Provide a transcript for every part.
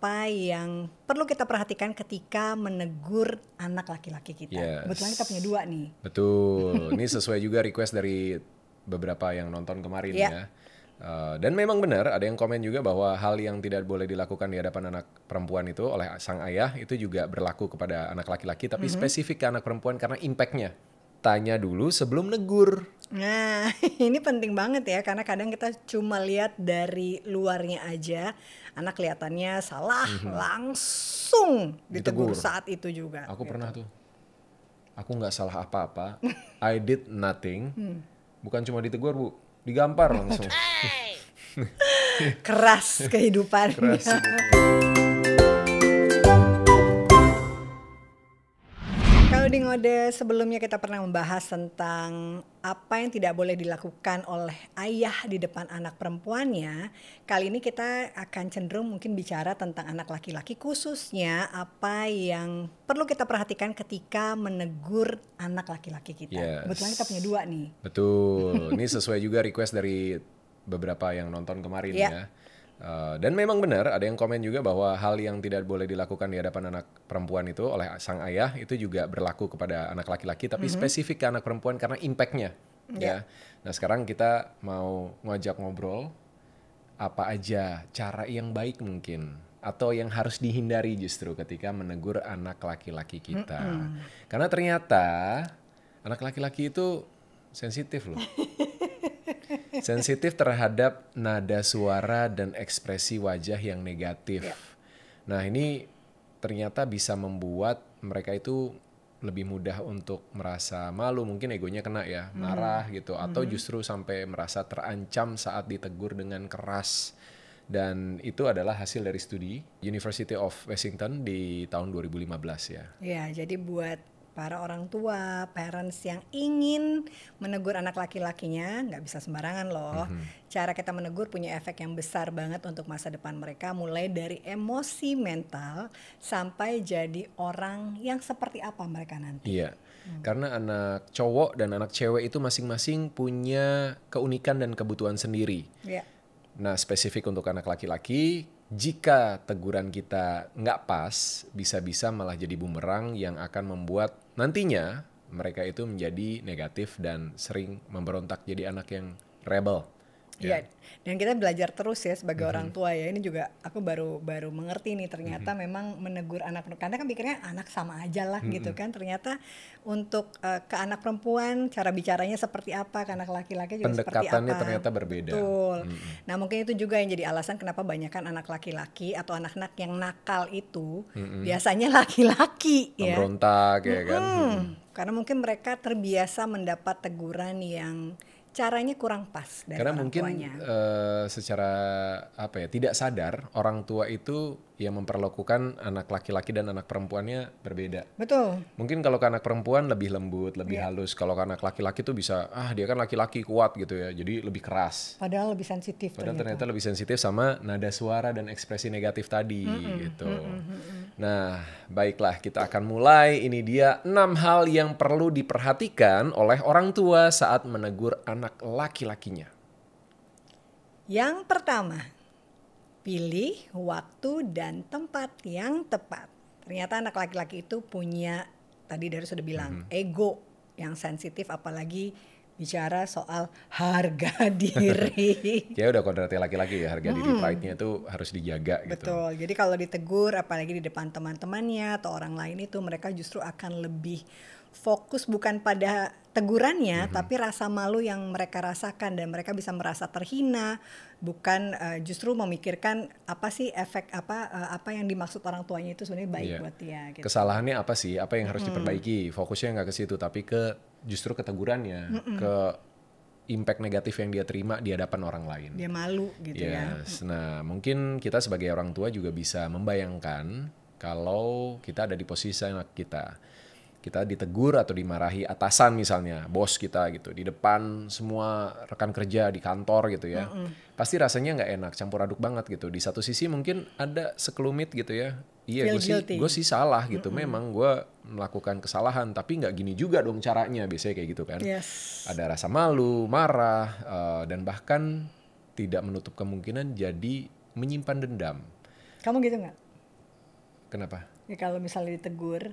apa yang perlu kita perhatikan ketika menegur anak laki-laki kita. Yes. Kebetulan kita punya 2 nih. Betul, ini sesuai juga request dari beberapa yang nonton kemarin Iya. ya. Dan memang benar ada yang komen juga bahwa hal yang tidak boleh dilakukan di hadapan anak perempuan itu oleh sang ayah itu juga berlaku kepada anak laki-laki, tapi spesifik ke anak perempuan karena impactnya. Tanya dulu sebelum negur. Nah, ini penting banget ya, karena kadang kita cuma lihat dari luarnya aja, anak kelihatannya salah, langsung ditegur Ditegur. saat itu juga. Aku pernah tuh. Aku nggak salah apa-apa. I did nothing. Bukan cuma ditegur, Bu. Digampar langsung. Keras kehidupannya. Keras hidupnya. Kalau di ngode sebelumnya kita pernah membahas tentang apa yang tidak boleh dilakukan oleh ayah di depan anak perempuannya. Kali ini kita akan cenderung mungkin bicara tentang anak laki-laki, khususnya apa yang perlu kita perhatikan ketika menegur anak laki-laki kita. Yes. Kebetulan kita punya 2 nih. Betul, ini sesuai juga request dari beberapa yang nonton kemarin Iya. ya. Dan memang benar ada yang komen juga bahwa hal yang tidak boleh dilakukan di hadapan anak perempuan itu oleh sang ayah itu juga berlaku kepada anak laki-laki, tapi spesifik ke anak perempuan karena impactnya. Ya. Nah sekarang kita mau ngajak ngobrol apa aja cara yang baik mungkin atau yang harus dihindari justru ketika menegur anak laki-laki kita. Karena ternyata anak laki-laki itu sensitif loh. Sensitif terhadap nada suara dan ekspresi wajah yang negatif. Nah ini ternyata bisa membuat mereka itu lebih mudah untuk merasa malu, mungkin egonya kena ya, marah gitu, atau justru sampai merasa terancam saat ditegur dengan keras. Dan itu adalah hasil dari studi University of Washington di tahun 2015 ya. Ya, jadi buat para orang tua, parents yang ingin menegur anak laki-lakinya, nggak bisa sembarangan loh. Cara kita menegur punya efek yang besar banget untuk masa depan mereka, mulai dari emosi mental sampai jadi orang yang seperti apa mereka nanti. Iya, karena anak cowok dan anak cewek itu masing-masing punya keunikan dan kebutuhan sendiri. Ya. Nah, spesifik untuk anak laki-laki, jika teguran kita nggak pas, bisa-bisa malah jadi bumerang yang akan membuat nantinya mereka itu menjadi negatif dan sering memberontak jadi anak yang rebel. Iya, dan kita belajar terus ya sebagai orang tua ya. Ini juga aku baru mengerti nih, ternyata memang menegur anak, karena kan pikirnya anak sama aja lah gitu kan. Ternyata untuk ke anak perempuan cara bicaranya seperti apa, ke anak laki-laki juga seperti apa. Pendekatannya ternyata berbeda. Betul. Nah mungkin itu juga yang jadi alasan kenapa banyakkan anak laki-laki atau anak-anak yang nakal itu biasanya laki-laki ya. Memberontak ya kan. Karena mungkin mereka terbiasa mendapat teguran yang caranya kurang pas dari Karena orang mungkin tuanya. secara apa ya, tidak sadar orang tua itu yang memperlakukan anak laki-laki dan anak perempuannya berbeda. Betul. Mungkin kalau ke anak perempuan lebih lembut, lebih halus. Kalau ke anak laki-laki tuh bisa, dia kan laki-laki kuat gitu ya, jadi lebih keras. Padahal lebih sensitif. Padahal ternyata lebih sensitif sama nada suara dan ekspresi negatif tadi gitu. Nah, baiklah kita akan mulai. Ini dia 6 hal yang perlu diperhatikan oleh orang tua saat menegur anak laki-lakinya. Yang pertama, pilih waktu dan tempat yang tepat. Ternyata anak laki-laki itu punya, tadi Dara sudah bilang, ego yang sensitif, apalagi bicara soal harga diri. Ya udah kodratnya laki-laki ya, harga diri, pride-nya itu harus dijaga gitu. Betul, jadi kalau ditegur apalagi di depan teman-temannya atau orang lain itu, mereka justru akan lebih fokus bukan pada tegurannya, tapi rasa malu yang mereka rasakan, dan mereka bisa merasa terhina, bukan justru memikirkan apa sih efek apa yang dimaksud orang tuanya itu sebenarnya baik buat dia. Gitu. Kesalahannya apa sih? Apa yang harus diperbaiki? Fokusnya nggak ke situ, tapi justru ke tegurannya, ke impact negatif yang dia terima di hadapan orang lain. Dia malu gitu ya. Nah, mungkin kita sebagai orang tua juga bisa membayangkan kalau kita ada di posisi anak kita. Kita ditegur atau dimarahi atasan misalnya, bos kita gitu, di depan semua rekan kerja di kantor gitu ya. Pasti rasanya nggak enak, campur aduk banget gitu. Di satu sisi mungkin ada sekelumit gitu ya. Iya, gue sih salah gitu. Memang gue melakukan kesalahan, tapi nggak gini juga dong caranya. Biasanya kayak gitu kan. Ada rasa malu, marah, dan bahkan tidak menutup kemungkinan jadi menyimpan dendam. Kamu gitu nggak? Kenapa? Ya kalau misalnya ditegur,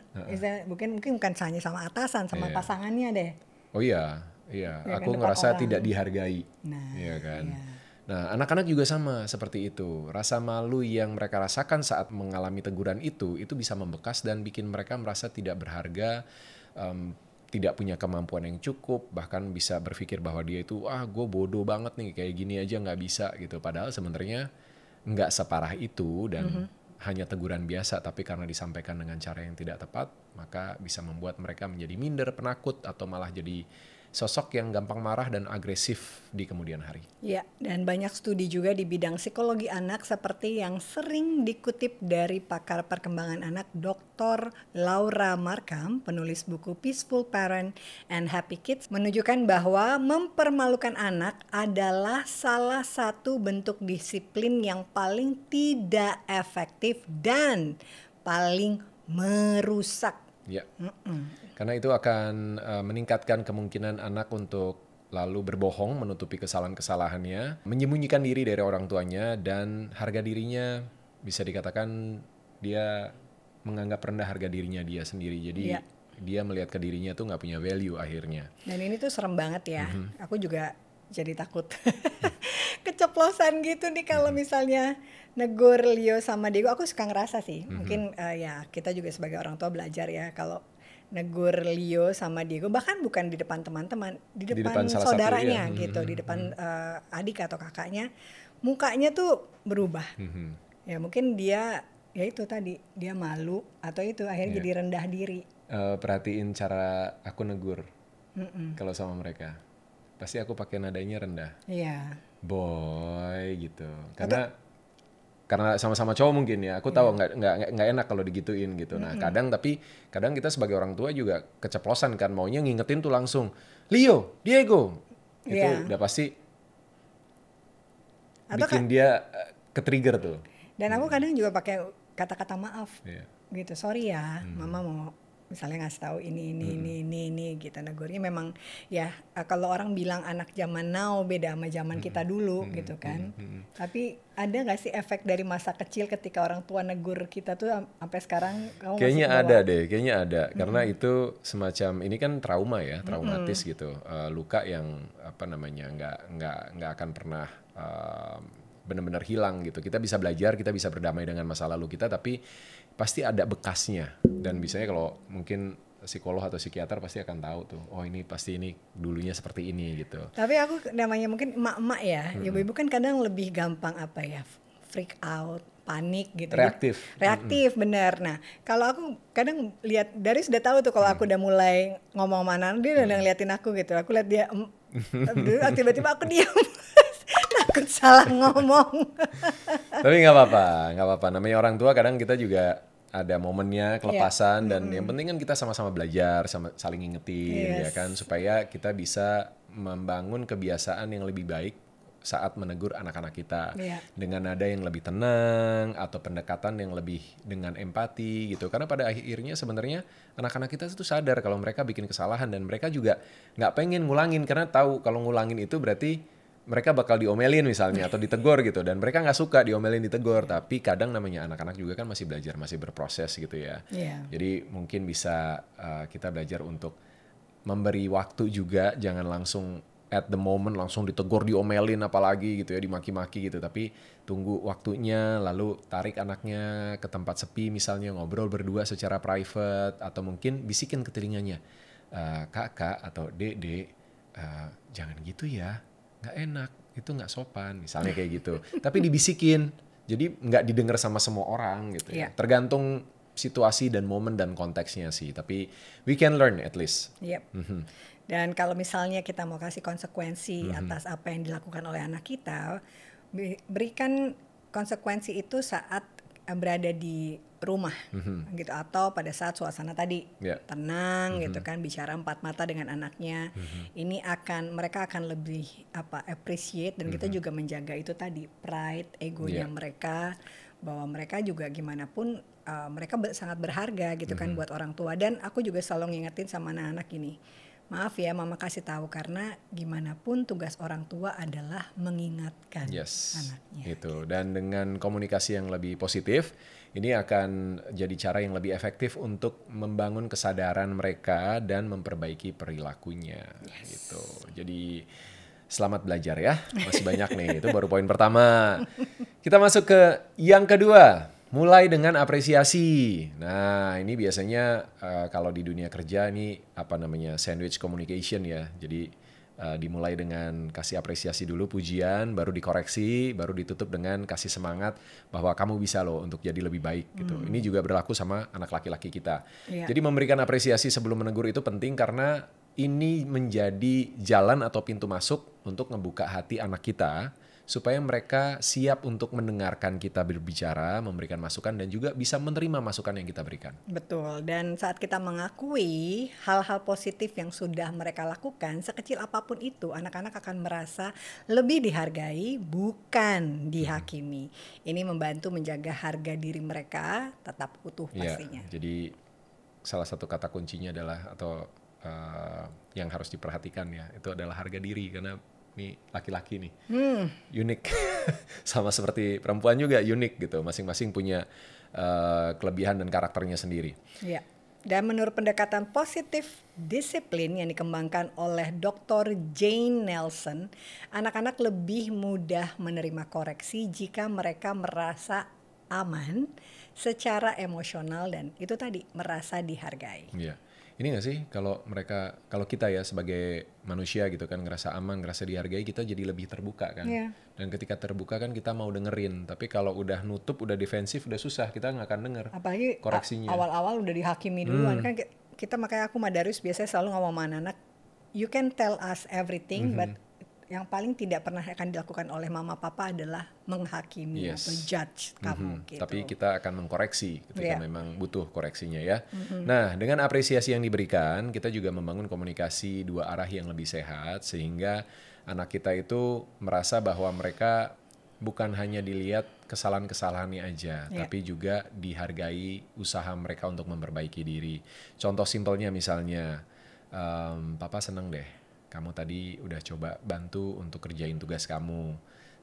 mungkin bukan hanya sama atasan, sama pasangannya deh. Oh iya, iya. Ya kan, Aku depan ngerasa orang. tidak dihargai. Nah, Iya kan. iya. Nah, anak-anak juga sama seperti itu. Rasa malu yang mereka rasakan saat mengalami teguran itu bisa membekas dan bikin mereka merasa tidak berharga, tidak punya kemampuan yang cukup, bahkan bisa berpikir bahwa dia itu, gue bodoh banget nih, kayak gini aja nggak bisa gitu. Padahal sebenarnya nggak separah itu dan hanya teguran biasa, tapi karena disampaikan dengan cara yang tidak tepat, maka bisa membuat mereka menjadi minder, penakut, atau malah jadi sosok yang gampang marah dan agresif di kemudian hari. Ya, dan banyak studi juga di bidang psikologi anak seperti yang sering dikutip dari pakar perkembangan anak Dr. Laura Markham, penulis buku Peaceful Parent and Happy Kids, menunjukkan bahwa mempermalukan anak adalah salah satu bentuk disiplin yang paling tidak efektif dan paling merusak. Ya, karena itu akan meningkatkan kemungkinan anak untuk lalu berbohong, menutupi kesalahan-kesalahannya, menyembunyikan diri dari orang tuanya, dan harga dirinya bisa dikatakan dia menganggap rendah harga dirinya dia sendiri. Jadi dia melihat ke dirinya tuh nggak punya value akhirnya. Dan ini tuh serem banget ya. Aku juga jadi takut keceplosan gitu nih kalau misalnya negur Leo sama Diego. Aku suka ngerasa sih, mungkin ya kita juga sebagai orang tua belajar ya, kalau negur Leo sama Diego, bahkan bukan di depan teman-teman, di depan saudaranya satu, gitu, di depan adik atau kakaknya, mukanya tuh berubah. Ya mungkin dia, ya itu tadi, dia malu atau itu akhirnya jadi rendah diri. Perhatiin cara aku negur kalau sama mereka. Pasti aku pakai nadanya rendah. Iya. Boy gitu. Karena sama-sama cowok mungkin ya. Aku tahu nggak enak kalau digituin gitu. Nah, kadang kita sebagai orang tua juga keceplosan kan, maunya ngingetin tuh langsung, "Leo, Diego." Itu udah pasti bikin dia ke-trigger tuh. Dan aku kadang juga pakai kata-kata maaf. Gitu. Sorry ya, Mama mau misalnya ngasih tahu ini gitu. Negurnya memang ya, kalau orang bilang anak zaman now beda sama zaman kita dulu gitu kan. Tapi ada nggak sih efek dari masa kecil ketika orang tua negur kita tuh sampai sekarang? Kamu kayaknya ada deh, kayaknya ada. Karena itu semacam ini kan trauma ya, traumatis gitu. Luka yang apa namanya nggak akan pernah benar-benar hilang gitu. Kita bisa belajar, kita bisa berdamai dengan masa lalu kita, tapi pasti ada bekasnya. Dan biasanya kalau mungkin psikolog atau psikiater pasti akan tahu tuh, oh ini pasti ini dulunya seperti ini gitu. Tapi aku namanya mungkin emak-emak ya, ibu-ibu kan kadang lebih gampang apa ya, freak out, panik gitu. Reaktif bener. Nah kalau aku kadang lihat dari sudah tahu tuh kalau aku udah mulai ngomong mana, dia udah ngeliatin aku gitu. Aku lihat dia, tiba-tiba aku diam. Takut salah ngomong. Tapi nggak apa-apa. Namanya orang tua kadang kita juga ada momennya kelepasan dan yang penting kan kita sama-sama belajar, saling ngingetin ya kan, supaya kita bisa membangun kebiasaan yang lebih baik saat menegur anak-anak kita dengan nada yang lebih tenang atau pendekatan yang lebih dengan empati gitu. Karena pada akhirnya sebenarnya anak-anak kita itu sadar kalau mereka bikin kesalahan dan mereka juga nggak pengen ngulangin karena tahu kalau ngulangin itu berarti mereka bakal diomelin misalnya atau ditegur gitu, dan mereka nggak suka diomelin ditegur. Tapi kadang namanya anak-anak juga kan masih belajar, masih berproses gitu ya. Jadi mungkin bisa kita belajar untuk memberi waktu juga, jangan langsung at the moment langsung ditegur, diomelin apalagi gitu ya, dimaki-maki gitu. Tapi tunggu waktunya, lalu tarik anaknya ke tempat sepi misalnya, ngobrol berdua secara private, atau mungkin bisikin ke telinganya, kakak atau dek, jangan gitu ya, nggak enak, itu nggak sopan misalnya kayak gitu. Tapi dibisikin, jadi nggak didengar sama semua orang gitu ya. Tergantung situasi dan momen dan konteksnya sih, tapi we can learn at least. Dan kalau misalnya kita mau kasih konsekuensi atas apa yang dilakukan oleh anak kita, berikan konsekuensi itu saat berada di rumah gitu, atau pada saat suasana tadi tenang gitu kan, bicara empat mata dengan anaknya. Ini mereka akan lebih appreciate, dan kita juga menjaga itu tadi, pride, egonya mereka, bahwa mereka juga gimana pun mereka sangat berharga gitu kan buat orang tua. Dan aku juga selalu ngingetin sama anak-anak ini, Maaf ya, Mama kasih tahu karena gimana pun tugas orang tua adalah mengingatkan anaknya. Itu. Dan dengan komunikasi yang lebih positif, ini akan jadi cara yang lebih efektif untuk membangun kesadaran mereka dan memperbaiki perilakunya. Gitu. Jadi selamat belajar ya, masih banyak nih. Itu baru poin pertama. Kita masuk ke yang kedua. Mulai dengan apresiasi. Nah, ini biasanya kalau di dunia kerja ini sandwich communication ya. Jadi dimulai dengan kasih apresiasi dulu, pujian, baru dikoreksi, baru ditutup dengan kasih semangat bahwa kamu bisa loh untuk jadi lebih baik gitu. Ini juga berlaku sama anak laki-laki kita. Jadi memberikan apresiasi sebelum menegur itu penting karena ini menjadi jalan atau pintu masuk untuk ngebuka hati anak kita supaya mereka siap untuk mendengarkan kita berbicara, memberikan masukan dan juga bisa menerima masukan yang kita berikan. Betul, dan saat kita mengakui hal-hal positif yang sudah mereka lakukan, sekecil apapun itu, anak-anak akan merasa lebih dihargai, bukan dihakimi. Ini membantu menjaga harga diri mereka tetap utuh pastinya. Jadi salah satu kata kuncinya adalah yang harus diperhatikan ya, itu adalah harga diri karena ini laki-laki nih, unik, sama seperti perempuan juga unik gitu, masing-masing punya kelebihan dan karakternya sendiri. Ya, dan menurut pendekatan positif disiplin yang dikembangkan oleh Dr. Jane Nelson, anak-anak lebih mudah menerima koreksi jika mereka merasa aman secara emosional dan itu tadi merasa dihargai. Iya. Ini gak sih kalau kita ya sebagai manusia gitu kan ngerasa aman, ngerasa dihargai, kita jadi lebih terbuka kan. Dan ketika terbuka kan kita mau dengerin, tapi kalau udah nutup, udah defensif, udah susah, kita gak akan denger apalagi koreksinya. Awal-awal udah dihakimi duluan kan kita, makanya aku Madarius biasanya selalu ngomong sama anak, you can tell us everything, but yang paling tidak pernah akan dilakukan oleh mama papa adalah menghakimi atau judge kamu gitu. Tapi kita akan mengkoreksi ketika memang butuh koreksinya ya. Nah, dengan apresiasi yang diberikan, kita juga membangun komunikasi dua arah yang lebih sehat sehingga anak kita itu merasa bahwa mereka bukan hanya dilihat kesalahan-kesalahannya aja, tapi juga dihargai usaha mereka untuk memperbaiki diri. Contoh simpelnya misalnya, papa seneng deh kamu tadi udah coba bantu untuk kerjain tugas kamu.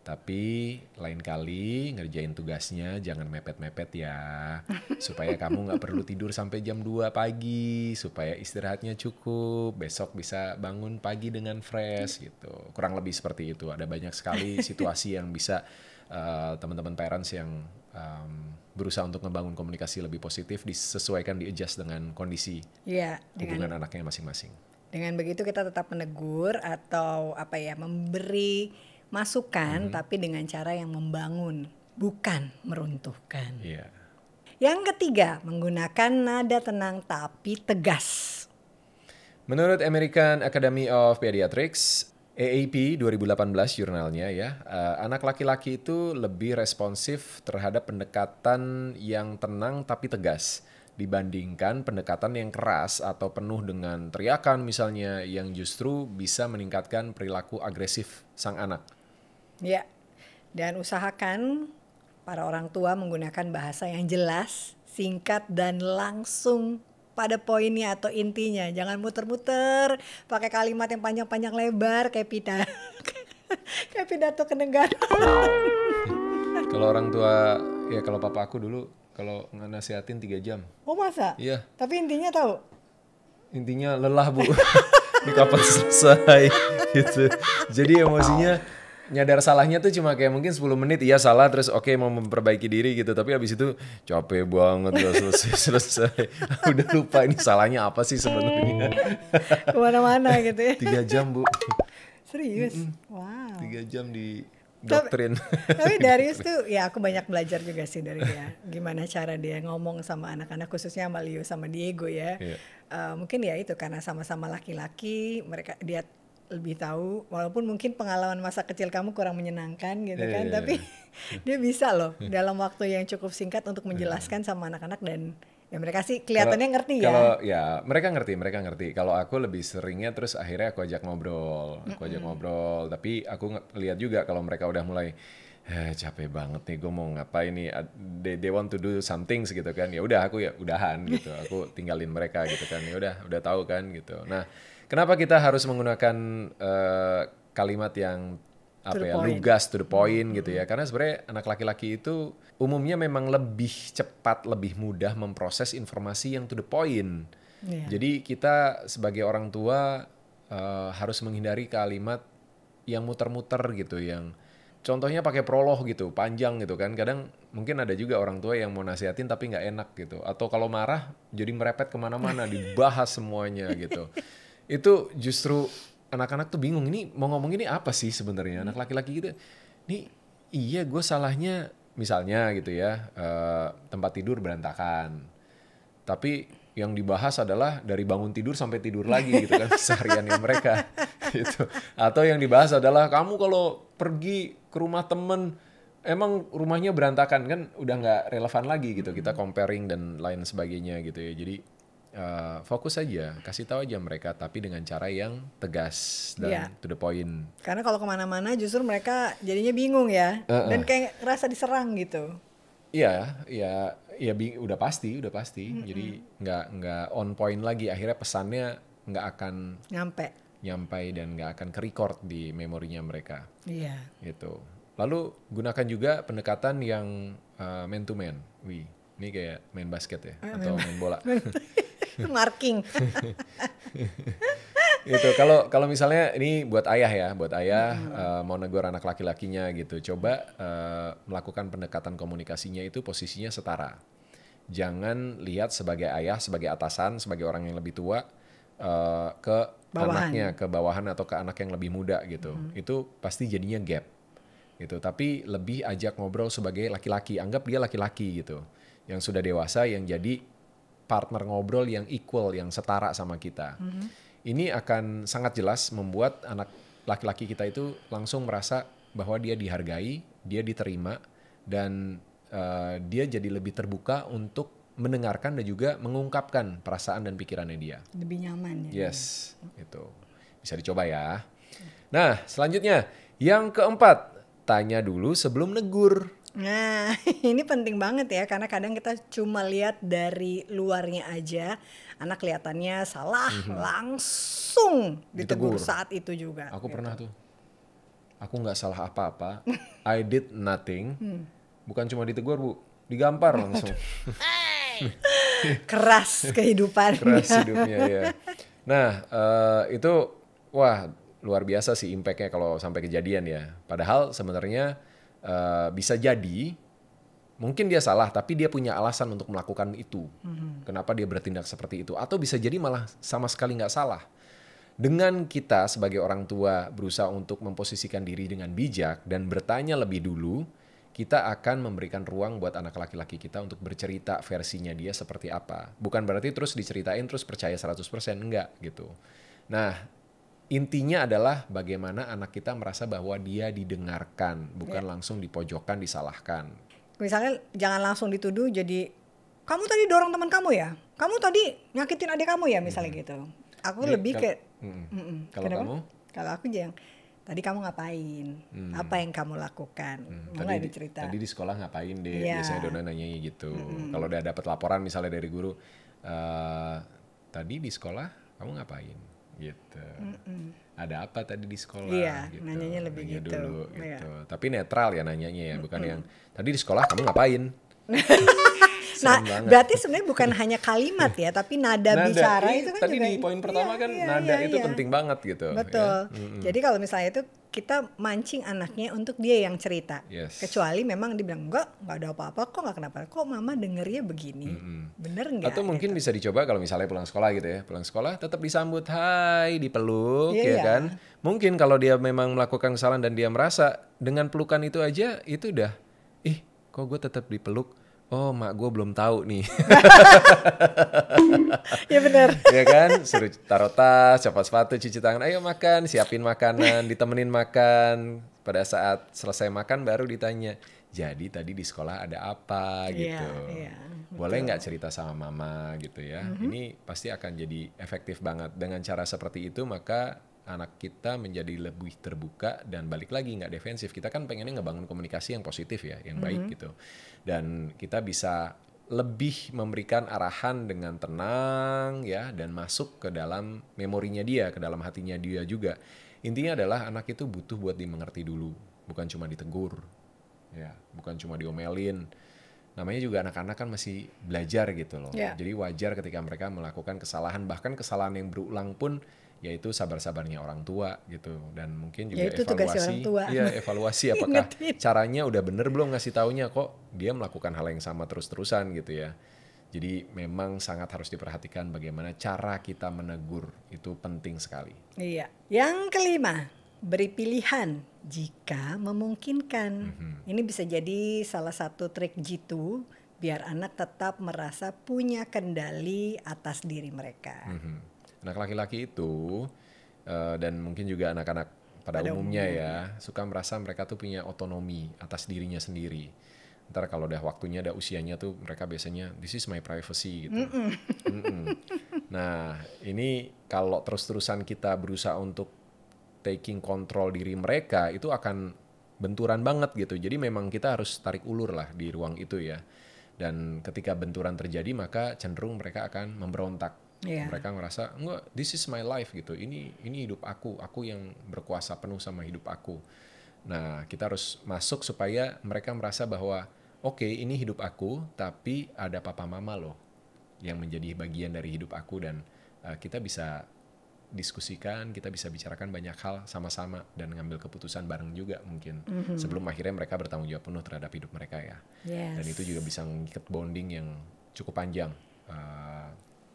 Tapi lain kali ngerjain tugasnya jangan mepet-mepet ya. Supaya kamu gak perlu tidur sampai jam 2 pagi. Supaya istirahatnya cukup. Besok bisa bangun pagi dengan fresh gitu. Kurang lebih seperti itu. Ada banyak sekali situasi yang bisa teman-teman parents yang berusaha untuk membangun komunikasi lebih positif disesuaikan, di-adjust dengan kondisi hubungan anaknya masing-masing. Dengan begitu kita tetap menegur atau memberi masukan tapi dengan cara yang membangun, bukan meruntuhkan. Yang ketiga, menggunakan nada tenang tapi tegas. Menurut American Academy of Pediatrics, AAP 2018 jurnalnya ya, anak laki-laki itu lebih responsif terhadap pendekatan yang tenang tapi tegas dibandingkan pendekatan yang keras atau penuh dengan teriakan misalnya yang justru bisa meningkatkan perilaku agresif sang anak. Ya, dan usahakan para orang tua menggunakan bahasa yang jelas, singkat dan langsung pada poinnya atau intinya. Jangan muter-muter, pakai kalimat yang panjang-panjang lebar kayak pidato kenegaraan. Kalau orang tua, ya kalau papa aku dulu kalau nasihatin 3 jam. Oh masa? Iya. Tapi intinya tahu? Intinya lelah bu. Ini kapan selesai gitu. Jadi emosinya nyadar salahnya tuh cuma kayak mungkin 10 menit iya salah terus oke, mau memperbaiki diri gitu. Tapi abis itu capek banget gak selesai. Udah lupa ini salahnya apa sih sebenarnya. Kemana-mana gitu ya. 3 jam bu. Serius? Wow. 3 jam di doktrin. Tapi Darius tuh ya aku banyak belajar juga sih dari dia. Gimana cara dia ngomong sama anak-anak khususnya sama Leo sama Diego ya. Mungkin ya itu karena sama-sama laki-laki, dia lebih tahu walaupun mungkin pengalaman masa kecil kamu kurang menyenangkan gitu kan. Tapi dia bisa loh dalam waktu yang cukup singkat untuk menjelaskan sama anak-anak dan ya mereka sih kelihatannya ngerti ya. Kalau ya mereka ngerti. Kalau aku lebih seringnya terus akhirnya aku ajak ngobrol. Tapi aku lihat juga kalau mereka udah mulai capek banget nih, gue mau ngapain nih, they want to do something gitu kan, ya udah aku ya udahan gitu, aku tinggalin mereka gitu kan, ya udah tahu kan gitu. Nah, kenapa kita harus menggunakan kalimat yang To the apa ya, point. lugas, to the point gitu ya, karena sebenarnya anak laki-laki itu umumnya memang lebih cepat, lebih mudah memproses informasi yang to the point. Iya. Jadi kita sebagai orang tua harus menghindari kalimat yang muter-muter gitu, yang contohnya pakai prolog gitu, panjang gitu kan. Kadang mungkin ada juga orang tua yang mau nasihatin tapi nggak enak gitu. Atau kalau marah jadi merepet kemana-mana, dibahas semuanya gitu. Itu justru anak-anak tuh bingung, ini mau ngomong ini apa sih sebenarnya. Anak laki-laki gitu, nih iya gue salahnya misalnya gitu ya, tempat tidur berantakan. Tapi yang dibahas adalah dari bangun tidur sampai tidur lagi gitu kan, sehariannya mereka gitu. Atau yang dibahas adalah kamu kalau pergi ke rumah temen emang rumahnya berantakan, kan udah nggak relevan lagi gitu, kita comparing dan lain sebagainya gitu ya. Jadi fokus aja, kasih tahu aja mereka, tapi dengan cara yang tegas dan to the point. Karena kalau kemana-mana justru mereka jadinya bingung ya, dan kayak ngerasa diserang gitu. Iya, udah pasti. Jadi nggak on point lagi. Akhirnya pesannya nggak akan nyampai dan nggak akan ke-record di memorinya mereka. Iya. Gitu. Lalu gunakan juga pendekatan yang man to man. Wih, ini kayak main basket ya atau main bola. Marking. Itu kalau misalnya ini buat ayah mau negur anak laki-lakinya gitu, coba melakukan pendekatan komunikasinya itu posisinya setara. Jangan lihat sebagai ayah, sebagai atasan, sebagai orang yang lebih tua ke anaknya, ke bawahan atau ke anak yang lebih muda gitu. Itu pasti jadinya gap gitu. Tapi lebih ajak ngobrol sebagai laki-laki, anggap dia laki-laki gitu, yang sudah dewasa, yang jadi partner ngobrol yang equal, yang setara sama kita. Ini akan sangat jelas membuat anak laki-laki kita itu langsung merasa bahwa dia dihargai, dia diterima, dan dia jadi lebih terbuka untuk mendengarkan dan juga mengungkapkan perasaan dan pikirannya dia. Lebih nyaman ya. Yes, itu. Bisa dicoba ya. Nah, selanjutnya yang keempat, tanya dulu sebelum negur. Nah, ini penting banget ya, karena kadang kita cuma lihat dari luarnya aja, anak kelihatannya salah, langsung ditegur saat itu juga. Aku pernah tuh, aku nggak salah apa-apa, I did nothing, bukan cuma ditegur Bu, digampar langsung. Keras kehidupannya. Keras hidupnya ya. Nah, itu wah luar biasa sih impact-nya kalau sampai kejadian ya. Padahal sebenarnya bisa jadi mungkin dia salah, tapi dia punya alasan untuk melakukan itu. Kenapa dia bertindak seperti itu? Atau bisa jadi malah sama sekali nggak salah. Dengan kita sebagai orang tua berusaha untuk memposisikan diri dengan bijak dan bertanya lebih dulu, kita akan memberikan ruang buat anak laki-laki kita untuk bercerita versinya dia seperti apa. Bukan berarti terus diceritain terus percaya 100%, enggak gitu. Nah, intinya adalah bagaimana anak kita merasa bahwa dia didengarkan, bukan langsung dipojokkan, disalahkan. Misalnya jangan langsung dituduh jadi, kamu tadi dorong teman kamu ya? Kamu tadi nyakitin adik kamu ya? Misalnya gitu. Aku lebih ke... Kalau kamu? Kalau aku yang, tadi kamu ngapain? Apa yang kamu lakukan? Mau nggak dicerita? Tadi di sekolah ngapain deh? Biasanya Dona nanya gitu. Kalau udah dapat laporan misalnya dari guru, tadi di sekolah kamu ngapain? Gitu. Ada apa tadi di sekolah? Iya, gitu. nanyanya lebih nanya gitu. Dulu, gitu. Tapi netral ya nanyanya ya, bukan yang tadi di sekolah kamu ngapain? Nah, berarti sebenarnya bukan hanya kalimat ya, tapi nada bicara itu kan tadi juga. di poin pertama nada itu penting banget gitu. Betul. Ya? Jadi kalau misalnya itu kita mancing anaknya untuk dia yang cerita. Kecuali memang dia bilang enggak ada apa-apa kok, nggak kenapa. Kok mama dengernya begini? Bener nggak? Atau mungkin bisa dicoba kalau misalnya pulang sekolah gitu ya. Pulang sekolah tetap disambut hai, dipeluk ya kan. Mungkin kalau dia memang melakukan kesalahan dan dia merasa dengan pelukan itu aja itu udah, kok gue tetap dipeluk. Oh, mak gue belum tahu nih. Ya benar. Ya kan, suruh taruh tas, copot sepatu, cuci tangan, ayo makan, siapin makanan, ditemenin makan. Pada saat selesai makan baru ditanya, jadi tadi di sekolah ada apa gitu. Boleh nggak cerita sama mama gitu ya. Ini pasti akan jadi efektif banget. Dengan cara seperti itu maka anak kita menjadi lebih terbuka dan balik lagi nggak defensif. Kita kan pengennya ngebangun komunikasi yang positif ya, yang baik gitu. Dan kita bisa lebih memberikan arahan dengan tenang ya, dan masuk ke dalam memorinya dia, ke dalam hatinya dia juga. Intinya adalah anak itu butuh buat dimengerti dulu, bukan cuma ditegur ya, bukan cuma diomelin. Namanya juga anak-anak kan masih belajar gitu loh. Yeah. Jadi wajar ketika mereka melakukan kesalahan, bahkan kesalahan yang berulang pun yaitu sabar-sabarnya orang tua gitu. Dan mungkin juga Ya, itu tugasnya orang tua. Iya, evaluasi apakah caranya udah bener belum ngasih taunya, kok dia melakukan hal yang sama terus-terusan gitu ya. Jadi memang sangat harus diperhatikan bagaimana cara kita menegur, itu penting sekali. Iya. Yang kelima, beri pilihan jika memungkinkan. Ini bisa jadi salah satu trik jitu biar anak tetap merasa punya kendali atas diri mereka. Anak laki-laki itu dan mungkin juga anak-anak pada umumnya ya, suka merasa mereka tuh punya otonomi atas dirinya sendiri. Ntar kalau udah waktunya, ada usianya tuh mereka biasanya this is my privacy gitu. Nah ini kalau terus-terusan kita berusaha untuk taking control diri mereka, itu akan benturan banget gitu. Jadi memang kita harus tarik ulur lah di ruang itu ya. Dan ketika benturan terjadi maka cenderung mereka akan memberontak. Yeah. Mereka ngerasa enggak, this is my life gitu. Ini hidup aku yang berkuasa penuh sama hidup aku. Nah, kita harus masuk supaya mereka merasa bahwa oke, ini hidup aku, tapi ada papa mama loh yang menjadi bagian dari hidup aku, dan kita bisa diskusikan, kita bisa bicarakan banyak hal sama-sama dan ngambil keputusan bareng juga mungkin. Sebelum akhirnya mereka bertanggung jawab penuh terhadap hidup mereka ya. Yes. Dan itu juga bisa mengikat bonding yang cukup panjang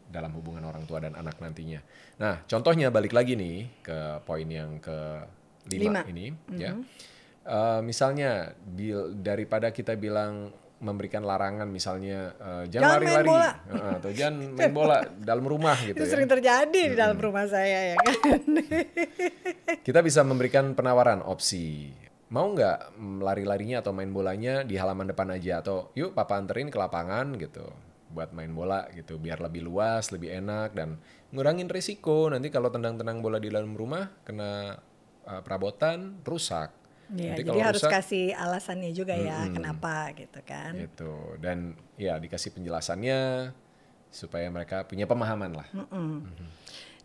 dalam hubungan orang tua dan anak nantinya. Nah, contohnya balik lagi nih ke poin yang ke-5 ini ya. Misalnya daripada kita bilang memberikan larangan misalnya jangan lari-lari atau jangan main bola dalam rumah gitu. Itu sering terjadi di dalam rumah saya ya kan. Kita bisa memberikan penawaran opsi. Mau nggak lari-larinya atau main bolanya di halaman depan aja, atau yuk papa anterin ke lapangan gitu buat main bola gitu, biar lebih luas, lebih enak dan ngurangin risiko nanti kalau tendang-tendang bola di dalam rumah kena perabotan rusak. Ya, nanti jadi harus rusak, kasih alasannya juga ya kenapa gitu kan. Gitu. Dan ya dikasih penjelasannya supaya mereka punya pemahaman lah.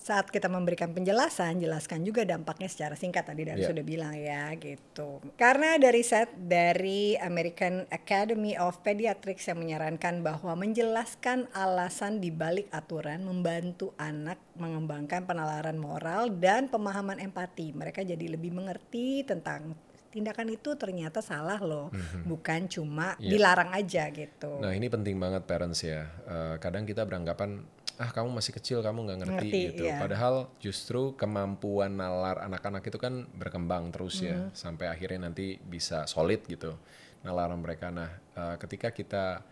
Saat kita memberikan penjelasan, jelaskan juga dampaknya secara singkat, tadi Dan sudah bilang ya gitu. Karena dari riset dari American Academy of Pediatrics yang menyarankan bahwa menjelaskan alasan di balik aturan membantu anak mengembangkan penalaran moral dan pemahaman empati. Mereka jadi lebih mengerti tentang tindakan itu ternyata salah loh, bukan cuma dilarang aja gitu. Nah ini penting banget parents ya. Kadang kita beranggapan kamu masih kecil, kamu nggak ngerti gitu. Iya. Padahal justru kemampuan nalar anak-anak itu kan berkembang terus ya, sampai akhirnya nanti bisa solid gitu nalar mereka. Nah ketika kita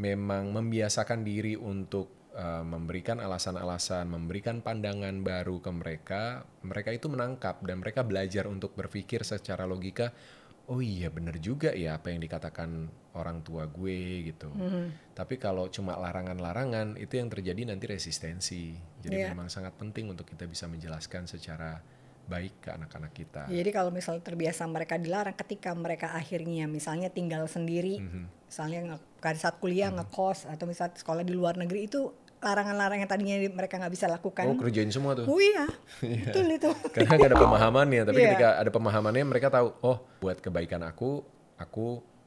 memang membiasakan diri untuk memberikan alasan-alasan, memberikan pandangan baru ke mereka, mereka itu menangkap dan mereka belajar untuk berpikir secara logika. Oh iya bener juga ya apa yang dikatakan orang tua gue gitu. Tapi kalau cuma larangan-larangan itu yang terjadi nanti resistensi. Jadi memang sangat penting untuk kita bisa menjelaskan secara baik ke anak-anak kita. Jadi kalau misalnya terbiasa mereka dilarang, ketika mereka akhirnya misalnya tinggal sendiri, misalnya pada saat kuliah ngekos atau misalnya sekolah di luar negeri, itu larangan-larangan yang tadinya mereka nggak bisa lakukan. Oh kerjain semua tuh. Oh iya, betul itu. Karena nggak ada pemahamannya, tapi ketika ada pemahamannya mereka tahu, oh buat kebaikan aku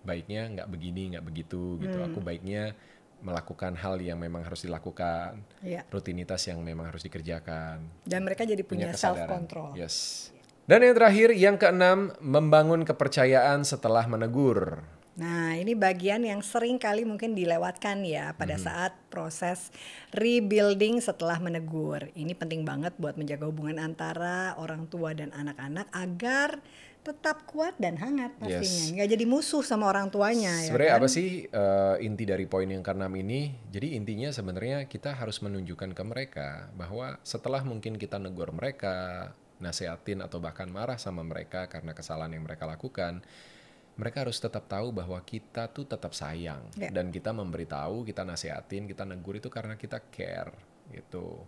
baiknya nggak begini, nggak begitu gitu. Aku baiknya melakukan hal yang memang harus dilakukan, rutinitas yang memang harus dikerjakan. Dan mereka jadi punya self control. Yes. Dan yang terakhir, yang keenam, membangun kepercayaan setelah menegur. Nah, ini bagian yang sering kali mungkin dilewatkan ya pada saat proses rebuilding setelah menegur. Ini penting banget buat menjaga hubungan antara orang tua dan anak-anak agar tetap kuat dan hangat pastinya. Nggak jadi musuh sama orang tuanya. Sebenarnya ya kan? apa sih inti dari poin yang keenam ini? Jadi intinya sebenarnya kita harus menunjukkan ke mereka bahwa setelah mungkin kita negur mereka, nasehatin atau bahkan marah sama mereka karena kesalahan yang mereka lakukan, mereka harus tetap tahu bahwa kita tuh tetap sayang. Dan kita memberitahu, kita nasehatin, kita negur itu karena kita care gitu.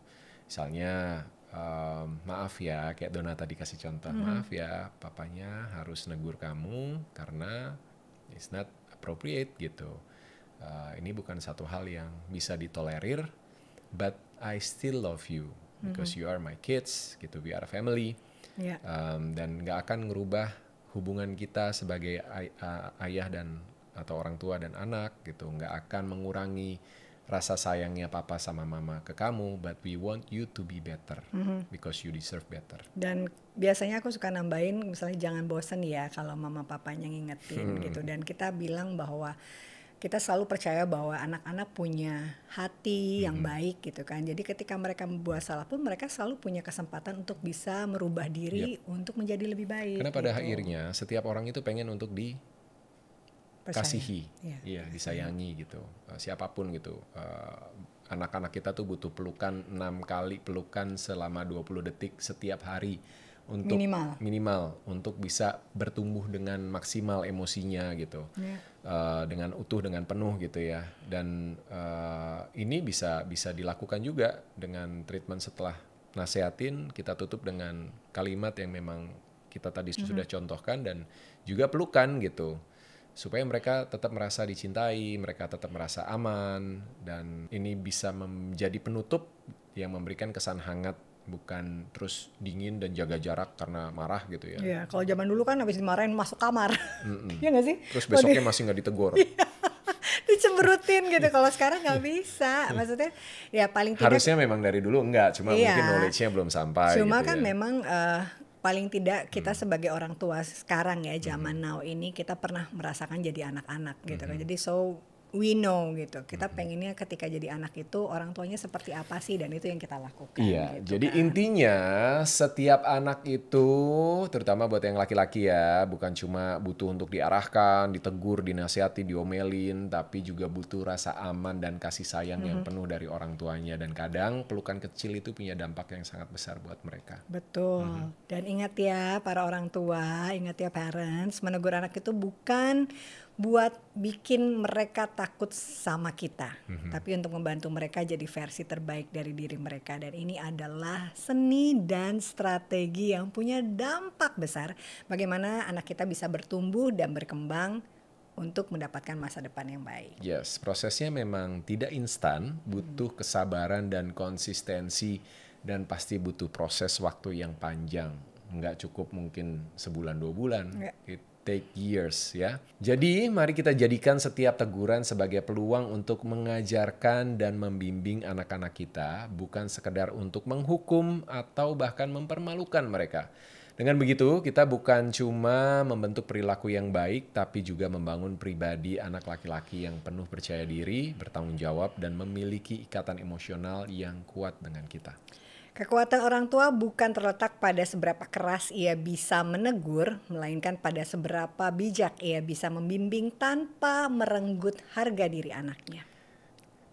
Misalnya maaf ya, kayak Donna tadi kasih contoh, maaf ya papanya harus negur kamu karena it's not appropriate gitu. Ini bukan satu hal yang bisa ditolerir, but I still love you because you are my kids gitu, we are a family. Yeah. Dan gak akan ngerubah hubungan kita sebagai ayah dan atau orang tua dan anak gitu, nggak akan mengurangi rasa sayangnya papa sama mama ke kamu, but we want you to be better because you deserve better. Dan biasanya aku suka nambahin, misalnya jangan bosen ya kalau mama papanya ngingetin gitu. Dan kita bilang bahwa kita selalu percaya bahwa anak-anak punya hati yang baik gitu kan. Jadi ketika mereka membuat salah pun mereka selalu punya kesempatan untuk bisa merubah diri untuk menjadi lebih baik. Karena pada akhirnya setiap orang itu pengen untuk kasihi, ya, disayangi gitu, siapapun gitu. Anak-anak kita tuh butuh pelukan 6 kali pelukan selama 20 detik setiap hari untuk minimal untuk bisa bertumbuh dengan maksimal emosinya gitu, dengan utuh, dengan penuh gitu ya. Dan ini bisa dilakukan juga dengan treatment setelah nasehatin, kita tutup dengan kalimat yang memang kita tadi sudah contohkan, dan juga pelukan gitu, supaya mereka tetap merasa dicintai, mereka tetap merasa aman, dan ini bisa menjadi penutup yang memberikan kesan hangat, bukan terus dingin dan jaga jarak karena marah gitu ya. Iya, kalau zaman dulu kan habis dimarahin masuk kamar, ya nggak sih? Terus besoknya masih nggak ditegur. Dicemberutin gitu. Kalau sekarang nggak bisa, maksudnya ya paling tidak. Harusnya memang dari dulu enggak, cuma mungkin knowledge-nya belum sampai. Cuma gitu kan ya. memang paling tidak kita sebagai orang tua sekarang ya, zaman now ini kita pernah merasakan jadi anak-anak gitu kan. Jadi so we know gitu. Kita pengennya ketika jadi anak itu orang tuanya seperti apa sih, dan itu yang kita lakukan. Iya, gitu jadi kan. intinya setiap anak itu, terutama buat yang laki-laki ya, bukan cuma butuh untuk diarahkan, ditegur, dinasihati, diomelin, tapi juga butuh rasa aman dan kasih sayang yang penuh dari orang tuanya. Dan kadang pelukan kecil itu punya dampak yang sangat besar buat mereka. Betul. Dan ingat ya para orang tua, ingat ya parents, menegur anak itu bukan buat bikin mereka takut sama kita, tapi untuk membantu mereka jadi versi terbaik dari diri mereka. Dan ini adalah seni dan strategi yang punya dampak besar bagaimana anak kita bisa bertumbuh dan berkembang untuk mendapatkan masa depan yang baik. Yes, prosesnya memang tidak instan, butuh kesabaran dan konsistensi, dan pasti butuh proses waktu yang panjang. Nggak cukup mungkin sebulan 2 bulan. Take years ya. Jadi mari kita jadikan setiap teguran sebagai peluang untuk mengajarkan dan membimbing anak-anak kita, bukan sekedar untuk menghukum atau bahkan mempermalukan mereka. Dengan begitu kita bukan cuma membentuk perilaku yang baik, tapi juga membangun pribadi anak laki-laki yang penuh percaya diri, bertanggung jawab, dan memiliki ikatan emosional yang kuat dengan kita. Kekuatan orang tua bukan terletak pada seberapa keras ia bisa menegur, melainkan pada seberapa bijak ia bisa membimbing tanpa merenggut harga diri anaknya.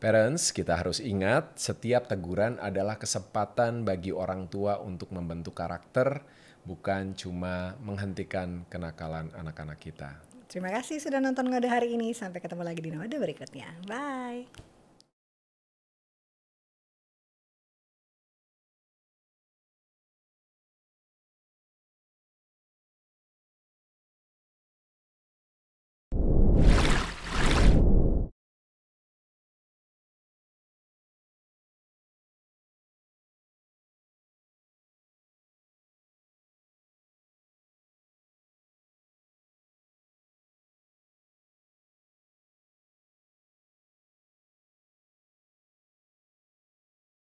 Parents, kita harus ingat setiap teguran adalah kesempatan bagi orang tua untuk membentuk karakter, bukan cuma menghentikan kenakalan anak-anak kita. Terima kasih sudah nonton Ngode hari ini. Sampai ketemu lagi di Ngode berikutnya. Bye.